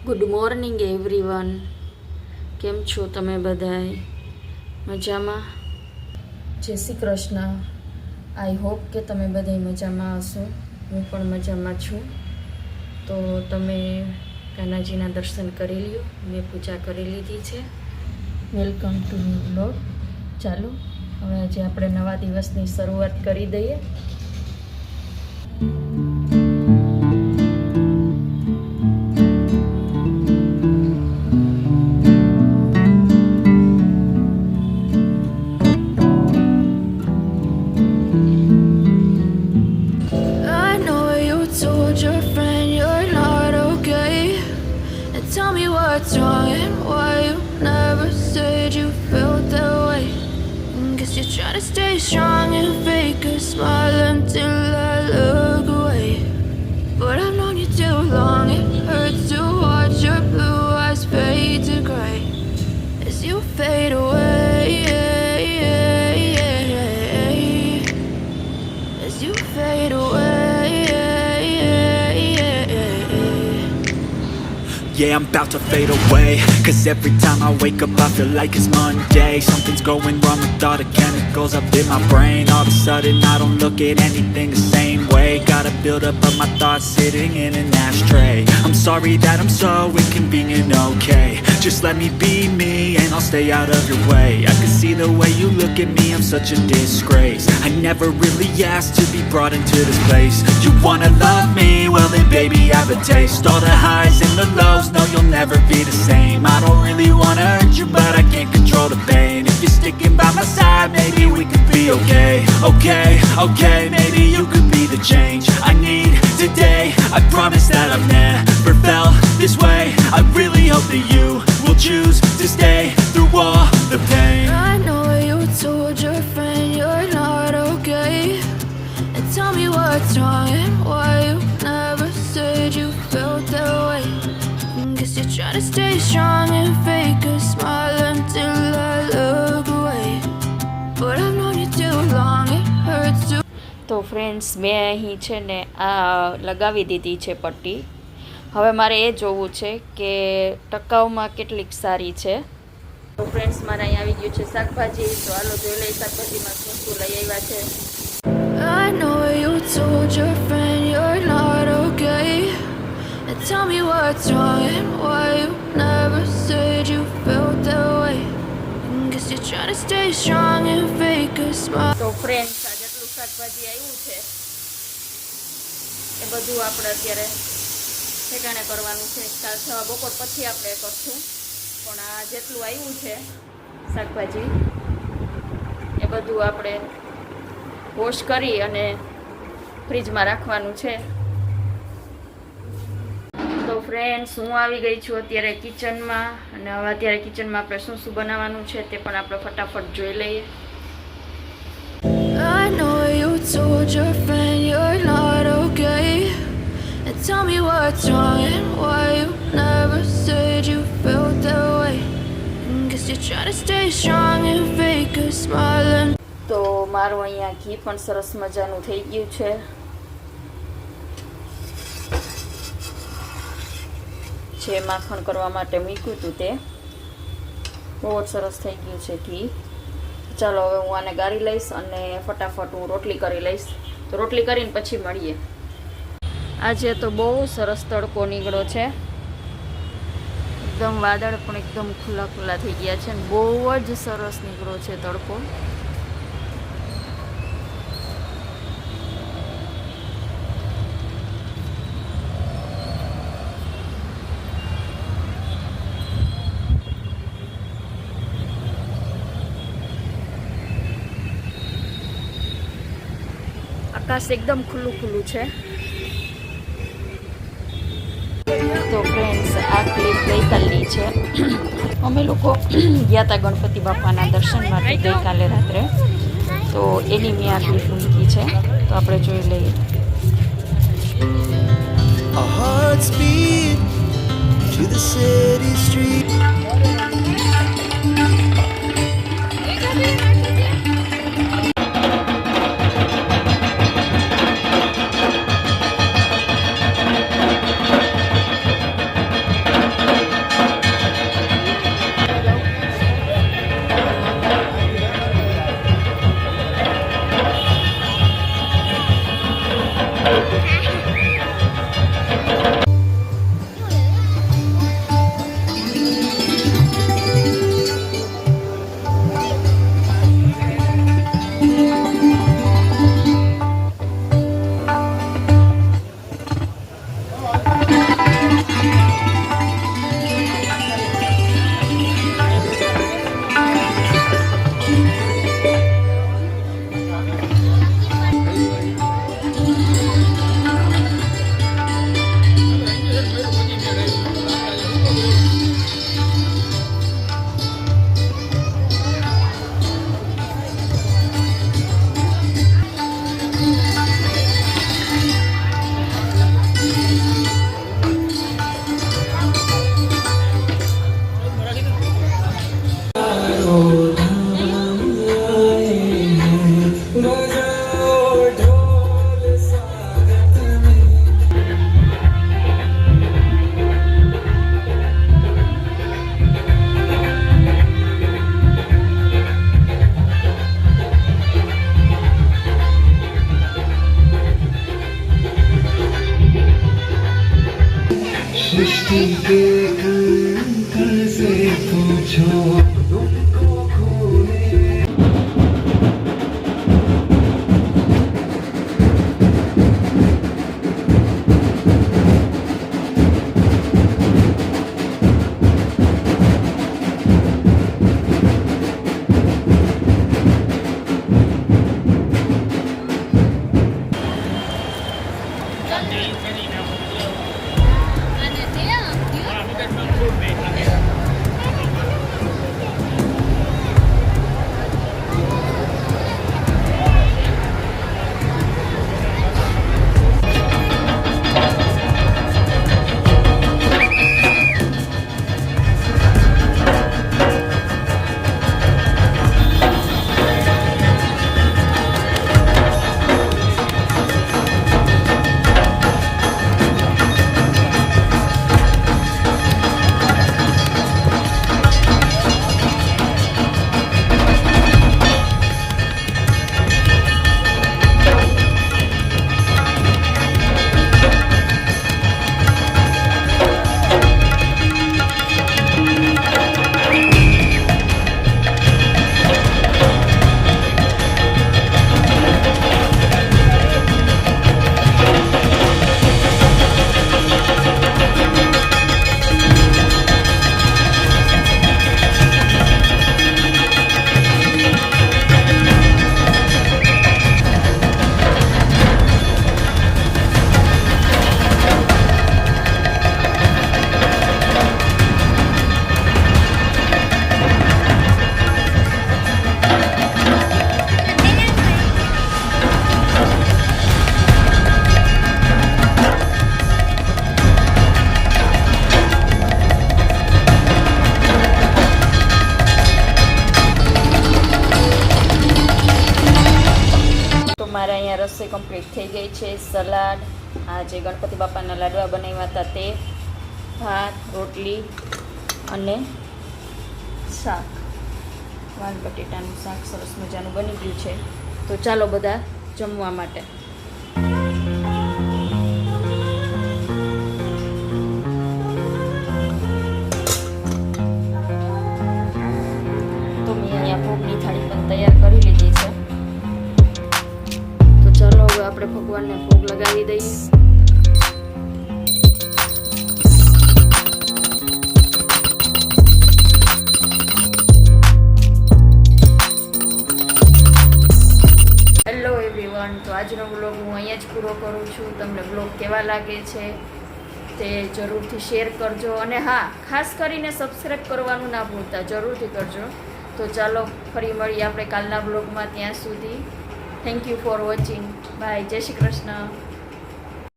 Good morning everyone. કેમ છો તમે બધાય? મજામાં? જય શ્રી કૃષ્ણ. આઈ હોપ કે તમે બધાય મજામાં હશો. હું પણ મજામાં છું. તો તમે કાનાજીના દર્શન કરી લ્યો. મેં પૂજા કરી લીધી છે. Welcome to blog. ચાલો હવે આજે આપણે નવા દિવસની શરૂઆત કરી દઈએ. Tell me what's wrong and why you never said you felt that way. Guess you're trying to stay strong and fake a smile until I look away. But I've known you too long, it hurts to watch your blue eyes fade to gray as you fade away. As you fade away. Yeah, I'm about to fade away. Cause every time I wake up I feel like it's Monday. Something's going wrong with all the chemicals up in my brain. All of a sudden I don't look at anything the same way. Gotta build up of my thoughts sitting in an ashtray. I'm sorry that I'm so inconvenient, okay. Just let me be me and I'll stay out of your way. I can see the way you look at me, I'm such a disgrace. I never really asked to be brought into this place. You wanna love me? Well then baby have a taste. All the highs and the lows, no you'll never be the same. I don't really wanna hurt you but I can't control the pain. If you're sticking by my side maybe we could be okay. Okay, maybe you could be the change I need today. I promise that I've never felt this way. I really hope that you will choose to stay through all the pain. I know you told your friend you're not okay. And tell me what's wrong and why you never said you felt that way. Guess you're trying to stay strong and fake a smile until I look away. But I've known you too long, it hurts to. તો friends, મેં અહીં છે ને આ લગાવી દીધી છે પટ્ટી. હવે મારે એ જોવું છે કે ટકાઉમાં કેટલીક સારી છે. તો ફ્રેન્ડ્સ, મારે અહીં આવી ગયું છે શાકભાજી. તો હાલો જોઈ લઈ શાકભાજીમાં શું શું લઈ આવ્યા છે. I know you told your friend you're not okay. And tell me what's wrong and why you never said you felt that way. Guess you're trying to stay strong and fake a smile. તો friends, આ જેટલું શાકભાજી આવ્યું છે એ બધું આપણે અત્યારે ઠેકાણે કરવાનું છે. બપોર પછી આપણે કરશું. પણ આ જેટલું આવ્યું છે શાકભાજી એ બધું આપણે વોશ કરી અને ફ્રીજમાં રાખવાનું છે. તો ફ્રેન્ડ્સ, હું આવી ગઈ છું અત્યારે કિચનમાં. અને હવે અત્યારે કિચનમાં આપણે શું શું બનાવવાનું છે તે પણ આપણે ફટાફટ જોઈ લઈએ. I know you told your friend you're not okay. And tell me what's wrong and why you never said you felt that way. Guess you're trying to stay strong and fake a smile. તો મારું અહીંયા ઘી પણ સરસ મજાનું થઈ ગયું છે. જે માખણ કરવા માટે મૂક્યું હતું તે બહુ જ સરસ થઈ ગયું છે ઘી. ચાલો હવે હું આને ગાળી લઈશ અને ફટાફટ હું રોટલી કરી લઈશ. તો રોટલી કરીને પછી મળીએ. આજે તો બહુ સરસ તડકો નીકળ્યો છે. એકદમ વાદળ પણ એકદમ ખુલ્લા ખુલ્લા થઈ ગયા છે. બહુ જ સરસ નીકળ્યો છે તડકો. આકાશ એકદમ ખુલ્લું ખુલ્લું છે. તો ફ્રેન્ડ્સ, આ ક્લિપ ગઈકાલની છે. અમે લોકો ગયા હતા ગણપતિ બાપાના દર્શન માટે ગઈકાલે રાત્રે. તો એની મેં આ ક્લિપ મૂકી છે. તો આપણે જોઈ લઈએ. Our hearts beat to the city street. के कण से पूछो तुमको खोने મારે અહીંયા રસોઈ કમ્પ્લીટ થઈ ગઈ છે. સલાડ, આ જે ગણપતિ બાપાના લાડવા બનાવ્યા હતા તે, ભાત, રોટલી અને શાક, વાલ બટેટાનું શાક સરસ મજાનું બની ગયું છે. તો ચાલો બધા જમવા માટે. તો મેં અહીંયા ભોગની થાળી પણ તૈયાર કરી લીધી છે. ચાલો હવે આપણે ભગવાનને ભોગ લગાવી દઈએ. હેલો એવરીવન, તો આજનો વ્લોગ હું અહીંયા જ પૂરો કરું છું. તમને વ્લોગ કેવા લાગે છે તે જરૂરથી શેર કરજો, અને હા, ખાસ કરીને સબસ્ક્રાઈબ કરવાનું ના ભૂલતા, જરૂરથી કરજો. તો ચાલો ફરી મળીએ આપણે કાલના વ્લોગમાં. ત્યાં સુધી thank you for watching. Bye. જય શ્રી કૃષ્ણ.